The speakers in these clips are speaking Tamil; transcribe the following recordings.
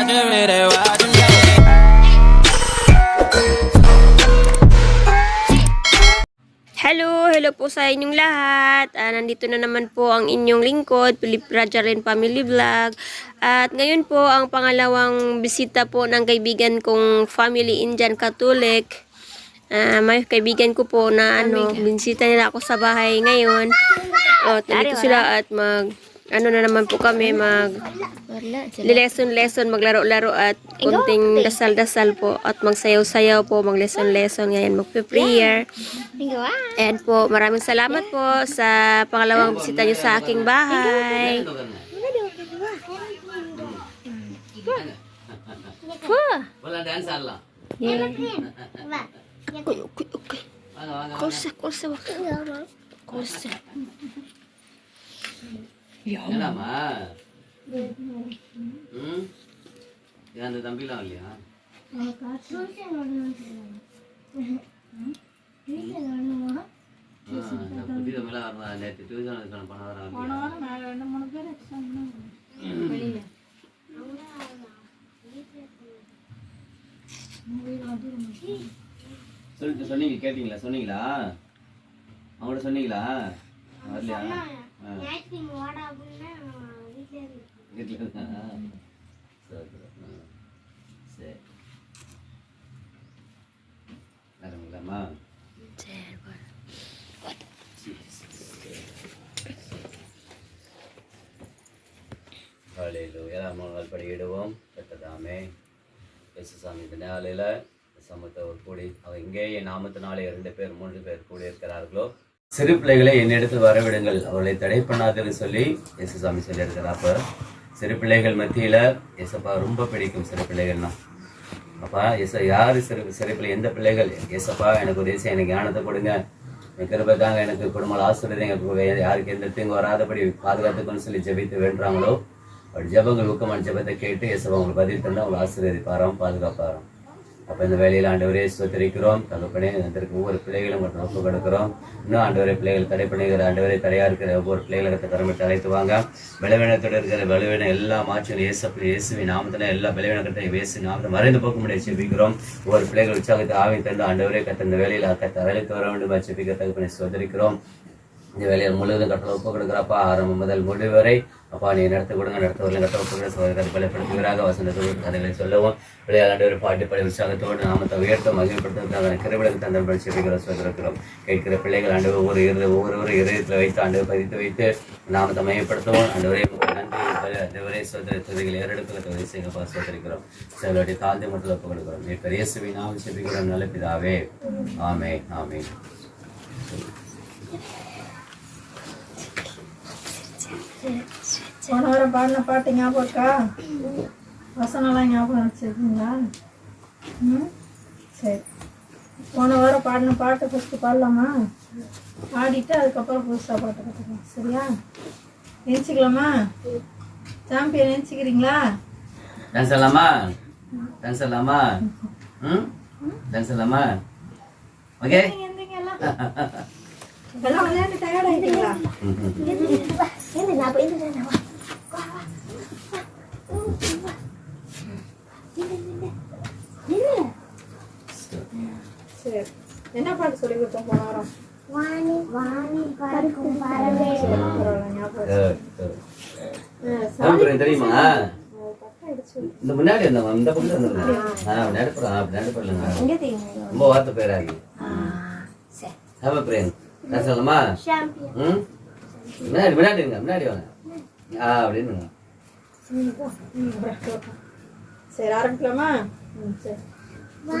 Hello po sa inyong lahat. Nandito na naman po ang inyong lingkod, Philip Rajarin Family Vlog. At ngayon po ang pangalawang bisita po ng kaibigan kong family Indian Catholic. May kaibigan ko po na binisita nila ako sa bahay ngayon. Nandito sila at na naman po kami lesson maglaro-laro at konting dasal-dasal po at magsayaw-sayaw po, lesson ngayon, magpe-prayer. And po, maraming salamat po sa pangalawang bisita nyo sa aking bahay. Wala dance ala. Okay. Kursa. Yalah mah. Jangan tampil lagi ha. Tidak malah orang net itu jangan panah சொன்னீங்களா அவங்கள்ட்ட சொன்னீங்களா வரலையா வீட்டில் சரி வரீங்களாம்மா ஹல்லேலூயா நாங்கள் படியிடுவோம் கர்த்ததாமே இயேசுசாமி இந்த நாளில் சமத்தவர் கூடி அவர் இங்கே என் நாமத்தினாலே 2 பேர் 3 பேர் கூடி இருக்கிறார்களோ சிறு பிள்ளைகளை என்னிடத்தில் வரவிடுங்கள் அவர்களை தடை பண்ணாதுன்னு சொல்லி இயேசுசாமி சொல்லியிருக்கிறார். அப்போ சிறு பிள்ளைகள் மத்தியில் இயேசப்பா ரொம்ப பிடிக்கும் சிறு பிள்ளைகள்னா. அப்பா யார் சிறு பிள்ளை எந்த பிள்ளைகள் இயேசப்பா எனக்கு உதவி எனக்கு ஞானத்தை கொடுங்க, என் கிருபை தாங்க, எனக்கு குடும்பம் ஆசீர்வாதம், யாருக்கு எந்த தீங்கு வராதபடி பாதுகாத்துக்கணும்னு சொல்லி ஜெபித்து வேண்டுறாங்களோ அப்படி ஜெபங்கள் ஊக்கமான ஜெபத்தை கேட்டு இயேசப்பா உங்களுக்கு பதில் தந்து அவங்களை ஆசீர்வதிப்பாராம், பாதுகாப்பாராம். அப்போ இந்த வேலையில் ஆண்டவரே ஸ்தோத்திரிக்கிறோம் தகப்பனே. அதற்கு ஒவ்வொரு பிள்ளைகளும் ஒரு நோக்கம் கொடுக்கிறோம். இன்னும் ஆண்டவரே பிள்ளைகள் தடை பண்ணுகிற ஆண்டவரே தடையா இருக்கிற ஒவ்வொரு பிள்ளைகளுக்கு கரமிட்டு அழைத்து வாங்க. பலவீனத்தோடு இருக்கிற பலவீனம் எல்லா மாற்றங்களும் இயேசுவின் நாமத்தின எல்லா பலவீனத்தை இயேசு நாமத்தை மறைந்து போக்க முடியாது செபிக்கிறோம். ஒவ்வொரு பிள்ளைகள் உற்சாகத்தை ஆவி தந்து ஆண்டவரே கத்த இந்த வேலையில் அழைத்து வர வேண்டும் செபிக்க தகப்பனை ஸ்தோத்திரிக்கிறோம். இந்த வேலையை முழுவதும் கட்டளை ஒப்பு கொடுக்குறப்பா ஆரம்பம் முதல் முடிவு வரை அப்பா நீ நடத்த கொடுங்க, நடத்தவர்கள் கட்ட ஒப்புக்கிற சோதனை பலப்படுத்துகிறாக வசனத்தோடு கதைகளை சொல்லவும் விளையாண்டு பாட்டு படை உற்சாகத்தோடு நாமத்தை உயர்த்த மகிழ்ப்படுத்த கிருவிடக்கு தந்தன் செபிக்கிற சொல்லிருக்கிறோம். கேட்கிற பிள்ளைகள் ஆண்டு ஒவ்வொரு இதயத்தில் வைத்து ஆண்டு பதித்து வைத்து நாமத்தை மையப்படுத்தவும் ஆண்டவரே நன்றி அதுவரை சோதனைகள் ஏறெடுக்க உதவி செய்யப்பா சோதரிக்கிறோம். சிலருடைய தாழ்ந்து மட்டும் ஒப்பு கொடுக்கிறோம். நீ பெரியசுவி நாம் செபிக்கிறோம் நல்ல பிதாவே. ஆமே ஆமே. போன வாரம் பாடின பாட்டு ஞாபகம் இருக்கா? வசனம்லாம் ஞாபகம் வச்சுருக்கீங்களா? சரி, போன வாரம் பாடின பாட்டு ஃபஸ்ட்டு பாடலாமா? பாடிட்டு அதுக்கப்புறம் புதுசாக பாட்டு கற்றுக்கலாம். சரியா? நினச்சிக்கலாமா? சாம்பியன் நினச்சிக்கிறீங்களா? டான்ஸ் ஆடலாமா? டான்ஸ் ஆடலாமா? ஓகே எல்லாம் விளையாண்டு டயர்ட் ஆகிட்டீங்களா? சரி, என்ன பாட்டு சொல்லி கொடுத்தோம் போன வாரம்? தெரியுமா? இந்த முன்னாடி இந்த பக்கத்துல ரொம்ப வார்த்தை பேராகி பிரேம் சொல்லலாமா? முன்னாடி வாங்க அப்படின்னு. சரி, ஆரம்பிக்கலாமா? சரி.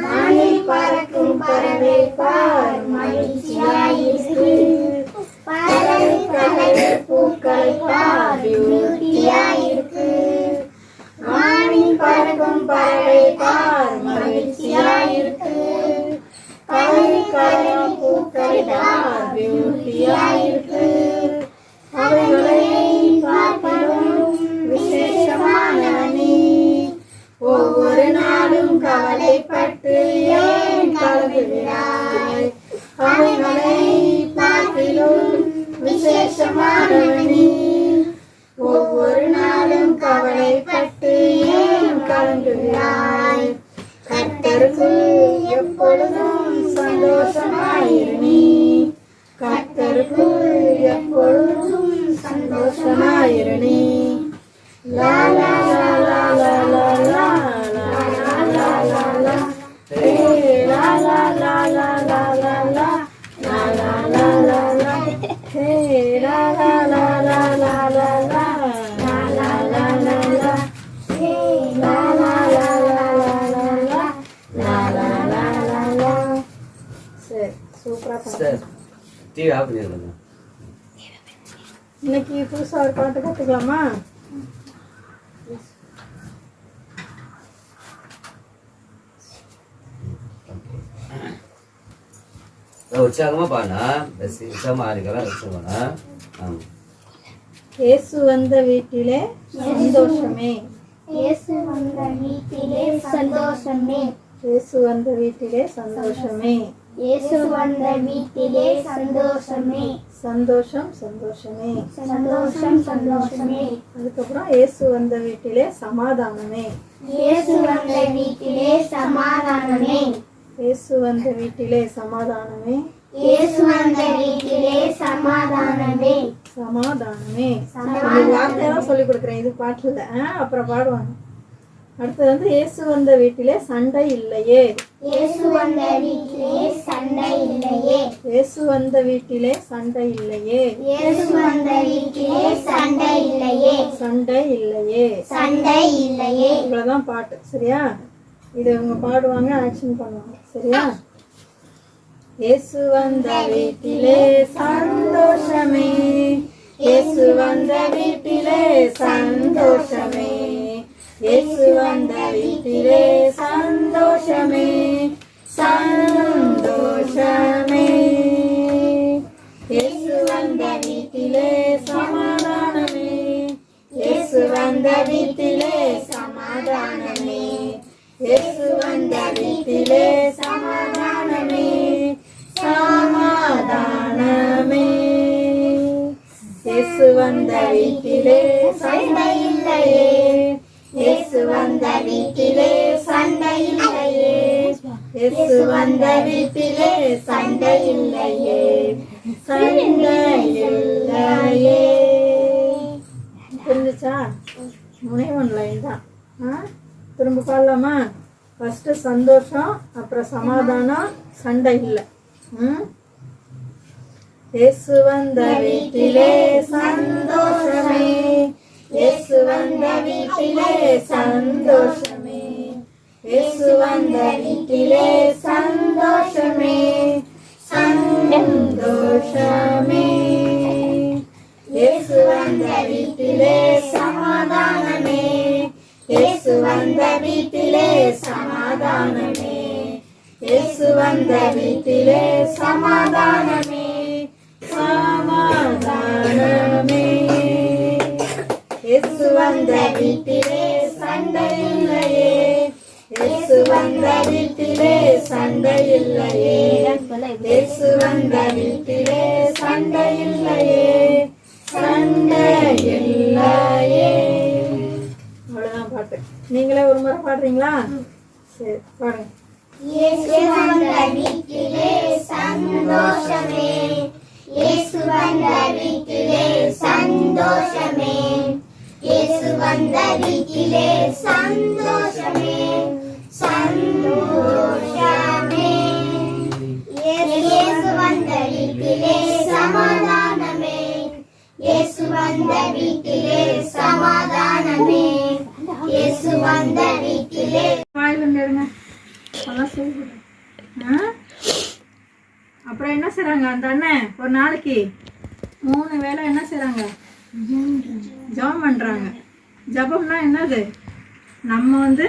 வானில் பறக்கும் பறவை பார் மகிழ்ச்சியாயிருக்கு, பறவை கலர் பூக்களை பார் பியூட்டியாயிருக்கு. வானில் பறக்கும் பறவை பார் மகிழ்ச்சியாயிருக்கு, பறவை கலர் பூக்களை பார் பியூட்டியாயிருக்கு. அவைகளை பார்ப்பதும் விசேஷமானவனே, ஒவ்வொரு நாளும் கவலைப்பட்டு ஏன் கலங்குகிறாய்? அவைகளை பார்க்கிலும் விசேஷமானவனே, ஒவ்வொரு நாளும் கவலைப்பட்டு ஏன் கலங்குகிறாய்? விடுகிறாய். கர்த்தருக்குள் எப்பொழுதும் சந்தோஷமாயிரு நீ. கர்த்தருக்குள் எப்பொழுதும் சந்தோஷமாயிரு நீ. லா லா லா லா லா லா லா லா லா லா லா. ஹே லா லா லா லா லா லா லா லா லா லா லா லா. ஹே லா லா லா லா லா லா லா லா லா லா லா லா. ஹே லா லா லா லா லா லா லா லா லா லா லா லா. சரி, சூப்பரா பாடு. சார் டிவி ஆஃப் பண்ணிடுங்க. இன்னைக்கு புதுசா ஒரு பாட்டு கத்துக்கலாமா? உற்சாகமா பாடினா உற்சாகமா ஆடிக்கலாம் உற்சாகம்னா. இயேசு வந்த வீட்டிலே சந்தோஷமே. இயேசு வந்த வீட்டிலே சந்தோஷமே. இயேசு வந்த வீட்டிலே சந்தோஷமே. இயேசு வந்த வீட்டிலே சந்தோஷமே. சந்தோஷம் சந்தோஷமே. சந்தோஷம் சந்தோஷமே. அதுக்கப்புறம் இயேசு வந்த வீட்டிலே சமாதானமே. இயேசு வந்த வீட்டிலே சமாதானமே. இயேசு வந்த வீட்டிலே சமாதானமே. இயேசு வந்த வீட்டிலே சமாதானமே. சமாதானமே. இந்த வார்த்தையெல்லாம் சொல்லி கொடுக்குறேன், இது பாட்டுல அப்புறம் பாடுவாங்க. அடுத்தது வந்து இயேசு வந்த வீட்டிலே சண்டை இல்லையே. இயேசு வந்த வீட்டிலே சண்டை இல்லையே. இயேசு வந்த வீட்டிலே சண்டை இல்லையே. இயேசு வந்த வீட்டிலே சண்டை இல்லையே. சண்டை இல்லையே. சண்டை இல்லையே. இவ்வளவுதான் பாட்டு. சரியா? இது இவங்க பாடுவாங்க, ஆக்ஷன் பண்ணுவாங்க. சரியா? இயேசு வந்த வீட்டிலே சந்தோஷமே. இயேசு வந்த வீட்டிலே சந்தோஷமே. இயேசு வந்த வீட்டிலே சந்தோஷமே. சந்தோஷமே. இயேசு வந்த வீட்டிலே சமாதானமே. இயேசு வந்த வீட்டிலே சமாதானமே. இயேசு வந்த வீட்டிலே சமாதானமே. சமாதானமே. இயேசு வந்த வீட்டிலே சண்டை இல்லையே. இயேசு வந்த வீட்டிலே சண்டை இல்லையே. இயேசு வந்த வீட்டிலே சண்டை இல்லையே. சண்டை இல்லையே. புரிஞ்சுச்சா? முனை ஒன் லைன் தான். திரும்ப பாடலாமா? ஃபர்ஸ்ட் சந்தோஷம், அப்புறம் சமாதானம், சண்டை இல்லை. இயேசு வந்த வீட்டிலே சந்தோஷமே. இயேசு வந்த வீட்டிலே சந்தோஷமே. இயேசு வந்த வீட்டிலே சந்தோஷமே. சந்தோஷமே. இயேசு வந்த வீட்டிலே சமாதானமே. இயேசு வந்த வீட்டிலே சமாதானமே. இயேசு வந்த வீட்டிலே சமாதானமே. சமாதானமே. இயேசு வந்த வீட்டிலே சண்டை இல்லையே. இயேசு வந்த வீட்டிலே சண்டை இல்லையே. இயேசு வந்த வீட்டிலே சண்டை இல்லையே. சண்டை இல்லையே. அவ்வளவுதான் பாட்டு. நீங்களே ஒரு முறை பாடுறீங்களா? சரி, பாடுங்க. இயேசு வந்த வீட்டிலே சந்தோஷமே. இயேசு வந்த வீட்டிலே சந்தோஷமே. இயேசு வந்த வீட்டிலே சந்தோஷமே. சந்தோஷமே. இயேசு வந்த வீட்டிலே சமாதானமே. இயேசு வந்த வீட்டிலே சமாதானமே. இயேசு வந்த வீட்டிலே வாயில இருங்க. அதான் சொல்லுங்க. அப்புறம் என்ன செய்றாங்க அந்த அண்ணன்? ஒரு நாளைக்கு 3 வேளை என்ன செய்றாங்க? ஜெபம் பண்றாங்க. ஜெபம்னா என்னது? நம்ம வந்து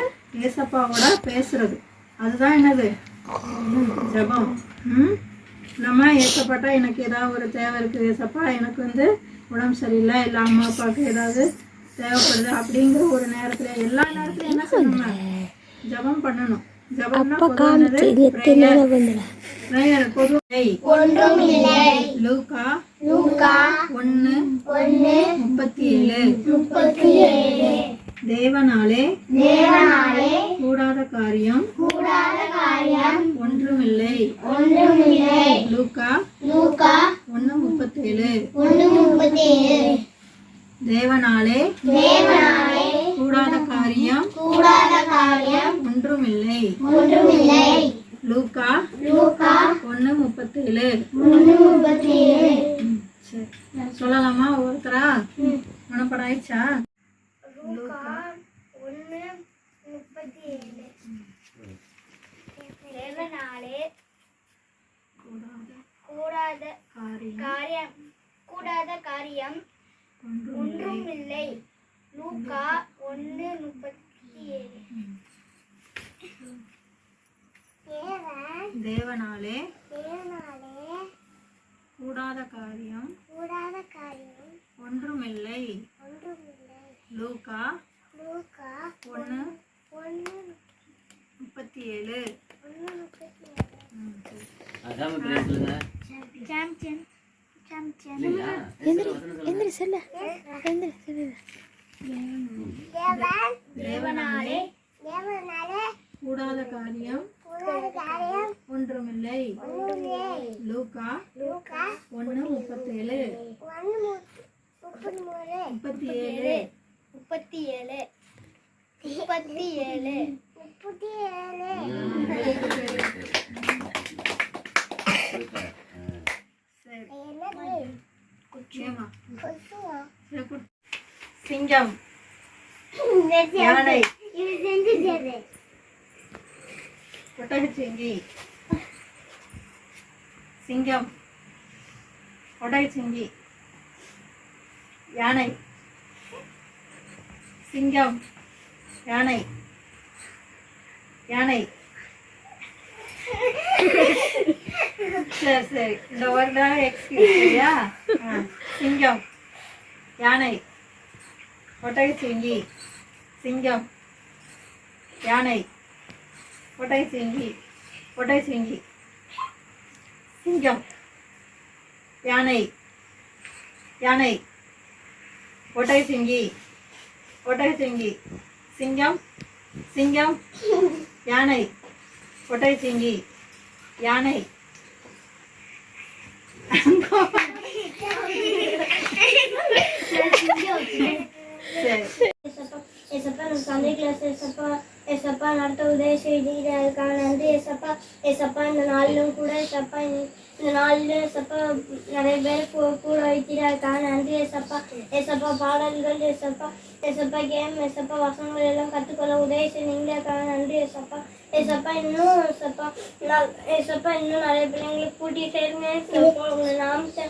ஏசப்பாவோட பேசுறது, அதுதான் என்னது? ஜெபம். நம்ம ஏசப்பாட்டா எனக்கு ஏதாவது ஒரு தேவை இருக்குது, ஏசப்பா எனக்கு வந்து உடம்பு சரியில்லை, இல்லை அம்மா அப்பாவுக்கு ஏதாவது தேவைப்படுது அப்படிங்கிற ஒரு நேரத்துல, எல்லா நேரத்துலையும் என்ன செய்யணும்? ஜெபம் பண்ணணும். ஜெபம்னா லூக்கா 1:37. தேவனாலே தேவனாலே கூடாத காரியம் கூடாத காரியம் ஒன்றுமில்லை. ஒன்றுமில்லை. லூக்கா லூக்கா 1:37. 1:37. தேவனாலே தேவனாலே கூடாத காரியம் கூடாத காரியம் ஒன்றுமில்லை. ஒன்றுமில்லை. லூக்கா லூக்கா 1:37. 1:37. சரி, சொல்லலாமா ஒவ்வொருத்தரா? மனப்பாடம் ஆயிடுச்சா? லூக்கா 1:37. தேவனாலே கூடாத காரியம் கூடாத காரியம் ஒன்றுமில்லை. லூக்கா 1:37. தேவனாலே தேவனாலே கூடாத காரியம் கூடாத காரியம் ஒன்றுமில்லை. ஒன்றுமில்லை. லூக்கா லூக்கா 1:37. 1:37. அதான் பேர் சொல்லுங்க. சாம்பியன் சாம்பியன் இல்லையா? தேவனாலே தேவனாலே கூடாத காரியம் கூடாத காரியம் ஒன்றுமில்லை. ஒன்றுமில்லை. லூக்கா லூக்கா 1:37. 1:37. 37. 37. 37. சரி, என்னது? ஏமா? கொசுவா? சரி, சிங்கம், இது யானை, இது செஞ்சது. ஒட்டகச்சிங்கி. சிங்கம், ஒட்டகச்சிங்கி, யானை. சிங்கம், யானை, யானை. சரி சரி, இந்த ஒரு நாள் எக்ஸ்கியூஸ் சரியா? சிங்கம், யானை, ஒட்டகச்சிங்கி. சிங்கம், யானை, ஒட்டகச்சிங்கி. ஒட்டகச்சிங்கி. சிங்கம், யானை, யானை, ஒட்டகச்சிங்கி. ஒட்டகச்சிங்கி. சிங்கம், சிங்கம், யானை, ஒட்டகச்சிங்கி, யானை. சரி, ஏசப்பா நம்ம சண்டே கிளாஸ் ஏசப்பா நடத்த உதவி செய்தீர்களுக்காக நன்றி ஏசப்பா. ஏசப்பா இந்த நாளிலும் கூட ஏசப்பா இந்த நாளில் ஏசப்பா நிறைய பேர் கூட வைத்தீர்களுக்காக நன்றி ஏசப்பா. ஏசப்பா பாடல்கள் ஏசப்பா ஏசப்பா கேம் ஏசப்பா வசனங்கள் எல்லாம் கற்றுக்கொள்ள உதவி செய்தீங்களுக்காக நன்றி ஏசப்பா. ஏசப்பா இன்னும் ஏசப்பா இன்னும் நிறைய பிள்ளைங்களுக்கு கூட்டி சேருங்க ஏசப்பா. உங்களை நாமத்தை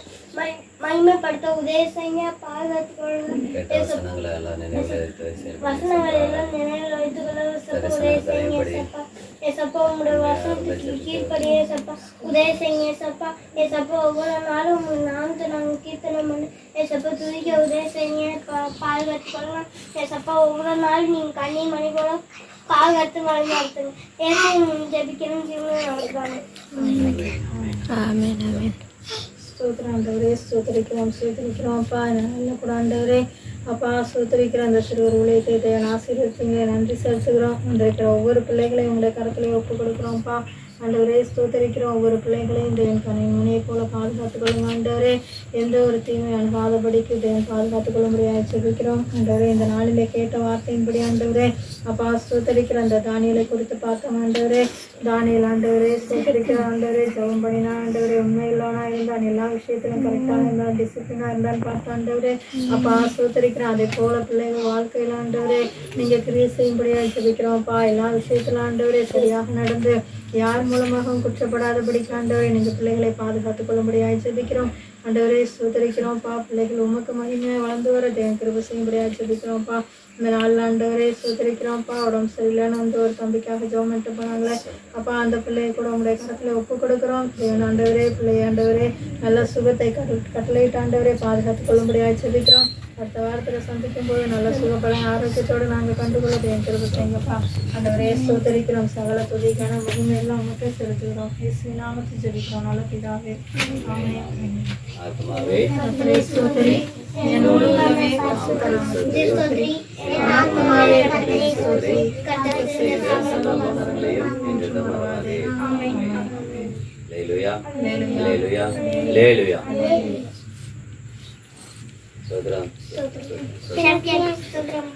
மகிமைப்படுத்த உதவி செய்யுங்க, பாதுகாத்துக்கொள்ளுங்க ஏசப்பா. வசனங்களை எல்லாம் நினைவில் வைத்து செயல்படுத்தி வசனங்கள் எல்லாம் நினைவில் வைத்துக் கொள்ள ஏசப்பா உதவி செய்யுங்க ஏசப்பா. ஏசப்பா உங்களுடைய வசனத்துக்கு கீழ்ப்படியே ஏசப்பா உதவி செய்யுங்க ஏசப்பா. ஏசப்பா ஒவ்வொரு நாளும் உங்கள் நாமத்தை நாங்கள் கீர்த்தனம் பண்ணி ஏசப்பா துதிக்க உதவி செய்யுங்க, பாதுகாத்துக் கொள்ளுங்க ஏசப்பா. ஒவ்வொரு நாளும் நீங்கள் கண்ணீர் மணி போல பாதுகாத்து வழிநடத்துங்க. ஏசு ஜெபிக்கிறோம் ஜீவனை நமக்கு ஆமென் ஆமென். ஸ்தோத்திரம் ஆண்டவரே, ஸ்தோத்திரிக்கிறோம் ஸ்தோத்திரிக்கிறோம்ப்பா. நல்ல கூட ஆண்டவரே அப்பா ஸ்தோத்திரிக்கிற அந்த சிறுவர் ஊழியத்தை தேவன் ஆசீர்வதிங்க, நன்றி செலுத்துகிறோம். வந்திருக்கிற ஒவ்வொரு பிள்ளைகளையும் உங்களுடைய கருத்துலையும் ஒப்புக் கொடுக்குறோம்ப்பா. ஆண்டவரே ஸ்தோத்திரிக்கிறோம். ஒவ்வொரு பிள்ளைகளையும் தேவன் கண்ணின் முனையை போல பாதுகாத்துக் கொள்ளுங்க ஆண்டவரே. எந்த ஒரு தீமை அணுகாதபடிக்கு தேவன் பாதுகாத்துக் கொள்ள முடியாது ஜெபிக்கிறோம் ஆண்டவரே. இந்த நாளிலே கேட்ட வார்த்தையின்படி ஆண்டவரே அப்பா ஸ்தோத்திரிக்கிற அந்த தானியலை குறித்து பார்த்தோம் ஆண்டவரே. தானியல் ஆண்டவரே ஸ்தோத்திரிக்கிற ஆண்டவரே ஜெபம் பண்ணினா ஆண்டவரே உண்மையில்லானா இருந்தான், எல்லா விஷயத்திலும் கரெக்டாக இருந்தான், டிசிப்ளினாக இருந்தான்னு பார்த்தோம் ஆண்டவரே. அப்பா ஸ்தோத்திரிக்கிறேன். அதே போல பிள்ளைங்க வாழ்க்கையில் ஆண்டவரே நீங்கள் கிரியை செய்யும்படியாக ஜெபிக்கிறோம்ப்பா. எல்லா விஷயத்திலும் ஆண்டவரே சரியாக நடந்து யார் மூலமாகவும் குற்றப்படாதபடிக்கு ஆண்டவரே நீங்கள் பிள்ளைகளை பாதுகாத்துக் கொள்ளும்படியாக ஜெபிக்கிறோம் ஆண்டவரே. ஸ்தோத்திரிக்கிறோம்ப்பா. பிள்ளைகள் உமக்கு மகிமையை வளர்ந்து வர தேவன் கிருபை செய்யும்படியாக ஜெபிக்கிறோம்ப்பா. இந்த நாளில் ஆண்டவரே ஸ்தோத்திரிக்கிறோம்ப்பா. உடம்பு சரியில்லைன்னு வந்து ஒரு தம்பிக்காக ஜெபம் பண்ணிட்டு போனாங்களே அப்பா, அந்த பிள்ளையை கூட உங்களுடைய கருத்தில் ஒப்பு கொடுக்குறோம் தேவன் ஆண்டவரே. பிள்ளைய ஆண்டவரே நல்ல சுகத்தை கட்டளையிட்டு ஆண்டவரே பாதுகாத்துக் கொள்ளும்படியாக ஜெபிக்கிறோம். அடுத்த வாரத்தில் சந்திக்கும் போது நல்ல சுகப்படம் ஆரோக்கியத்தோடு நாங்கள் கண்டுகொள்ள தேவன் கிருபை செய்யுங்கப்பா ஆண்டவரே. ஸ்தோத்திரிக்கிறோம். சகல துதிக்கான மகிமை எல்லாம் மட்டும் செலுத்துகிறோம். இயேசு நாமத்தில் ஜெபிக்கிறோம் நல்ல பிதாவே, ஆமென். ஆத்மாவே கர்த்தரை ஸ்தோத்திரி, என் உள்ளமே பரிசுத்த நாமத்தை ஸ்தோத்திரி. என் ஆத்துமாவே சோதரி கர்த்தருக்கு செய்த சகல உபகாரங்களையும் என்றென்றும் மறவாதே. ஆமென். அல்லேலூயா. அல்லேலூயா. அல்லேலூயா. ஸ்தோத்திரம். ஸ்தோத்திரம்.